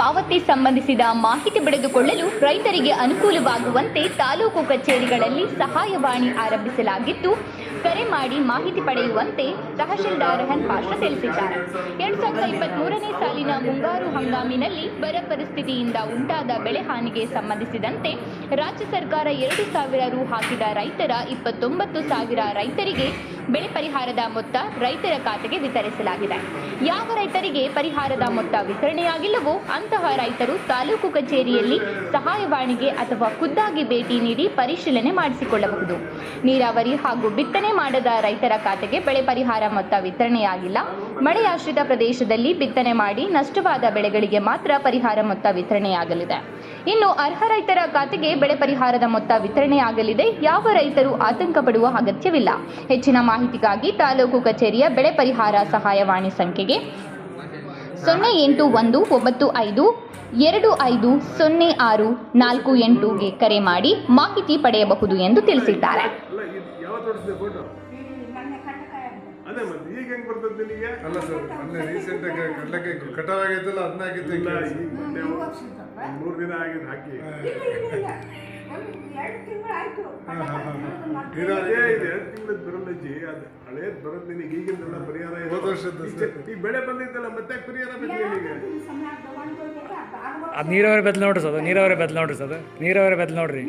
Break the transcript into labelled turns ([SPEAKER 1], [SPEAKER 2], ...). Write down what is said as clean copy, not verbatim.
[SPEAKER 1] ಪಾವತಿ ಸಂಬಂಧಿಸಿದ ಮಾಹಿತಿ ಪಡೆದುಕೊಳ್ಳಲು ರೈತರಿಗೆ ಅನುಕೂಲವಾಗುವಂತೆ ತಾಲೂಕು ಕಚೇರಿಗಳಲ್ಲಿ ಸಹಾಯವಾಣಿ ಆರಂಭಿಸಲಾಗಿದ್ದು, ಕರೆ ಮಾಡಿ ಮಾಹಿತಿ ಪಡೆಯುವಂತೆ ತಹಶೀಲ್ದಾರ್ ರೆಹನ್ ಪಾಷಾ ತಿಳಿಸಿದ್ದಾರೆ. 2023ನೇ ಸಾಲಿನ ಮುಂಗಾರು ಹಂಗಾಮಿನಲ್ಲಿ ಬರ ಪರಿಸ್ಥಿತಿಯಿಂದ ಉಂಟಾದ ಬೆಳೆ ಹಾನಿಗೆ ಸಂಬಂಧಿಸಿದಂತೆ ರಾಜ್ಯ ಸರ್ಕಾರ 2,000 ರು ಹಾಕಿದ ರೈತರ 29,000 ರೈತರಿಗೆ ಬೆಳೆ ಪರಿಹಾರದ ಮೊತ್ತ ರೈತರ ಖಾತೆಗೆ ವಿತರಿಸಲಾಗಿದೆ. ಯಾವ ರೈತರಿಗೆ ಪರಿಹಾರದ ಮೊತ್ತ ವಿತರಣೆಯಾಗಿಲ್ಲವೋ ಅಂತಹ ರೈತರು ತಾಲೂಕು ಕಚೇರಿಯಲ್ಲಿ ಸಹಾಯವಾಣಿಗೆ ಅಥವಾ ಖುದ್ದಾಗಿ ಭೇಟಿ ನೀಡಿ ಪರಿಶೀಲನೆ ಮಾಡಿಸಿಕೊಳ್ಳಬಹುದು. ನೀರಾವರಿ ಹಾಗೂ ಬಿತ್ತನೆ ಮಾಡದ ರೈತರ ಖಾತೆಗೆ ಬೆಳೆ ಪರಿಹಾರ ಮೊತ್ತ ವಿತರಣೆಯಾಗಿಲ್ಲ. ಮಳೆಯಾಶ್ರಿತ ಪ್ರದೇಶದಲ್ಲಿ ಬಿತ್ತನೆ ಮಾಡಿ ನಷ್ಟವಾದ ಬೆಳೆಗಳಿಗೆ ಮಾತ್ರ ಪರಿಹಾರ ಮೊತ್ತ ವಿತರಣೆಯಾಗಲಿದೆ. ಇನ್ನು ಅರ್ಹ ರೈತರ ಖಾತೆಗೆ ಬೆಳೆ ಪರಿಹಾರದ ಮೊತ್ತ ವಿತರಣೆಯಾಗಲಿದೆ. ಯಾವ ರೈತರು ಆತಂಕ ಪಡುವ ಅಗತ್ಯವಿಲ್ಲ. ಹೆಚ್ಚಿನ ಮಾಹಿತಿಗಾಗಿ ತಾಲೂಕು ಕಚೇರಿಯ ಬೆಳೆ ಪರಿಹಾರ ಸಹಾಯವಾಣಿ ಸಂಖ್ಯೆಗೆ 08195250648ಗೆ ಕರೆ ಮಾಡಿ ಮಾಹಿತಿ ಪಡೆಯಬಹುದು ಎಂದು ತಿಳಿಸಿದ್ದಾರೆ.
[SPEAKER 2] ಅದೇ ಮತ್ತೆ ಈಗ ಹೆಂಗ್ ಬರ್ತದೆ ನಿನಗೆ?
[SPEAKER 3] ಅಲ್ಲ ಸರ್, ಮೊನ್ನೆ ರೀಸೆಂಟ್ ಆಗಿ ಕಡಲೆಕಾಯಿ ಕಟಾವ್ ಆಗೈತಲ್ಲ, ಅದನ್ನ ಆಗಿತ್ತು.
[SPEAKER 2] ಇಲ್ಲ, ಈಗ ಮೊನ್ನೆ 3 ದಿನ ಆಗಿದ್ದು ಹಾಕಿ. ಅದೇ ಇದೆ 2 ತಿಂಗಳದ್ದು ಬರಲ್ಲಜ್ಜಿ, ಅದು ಹಳೇದು ಬರೋದು ನಿನಗೆ. ಈಗಿಂದೆಲ್ಲ ಪರಿಹಾರ
[SPEAKER 3] ಹೋದ ವರ್ಷದ್ದು
[SPEAKER 2] ಈ ಬೆಳೆ ಬಂದಿದ್ದಲ್ಲ, ಮತ್ತೆ ಪರಿಹಾರ ಬೇಕು ನಿನಗೆ.
[SPEAKER 4] ಅದು ನೀರಾವರಿ ಬೆದ್ಲು ನೋಡ್ರಿ ಸರ್, ನೀರಾವರಿ ಬೆದ್ಲು ನೋಡ್ರಿ.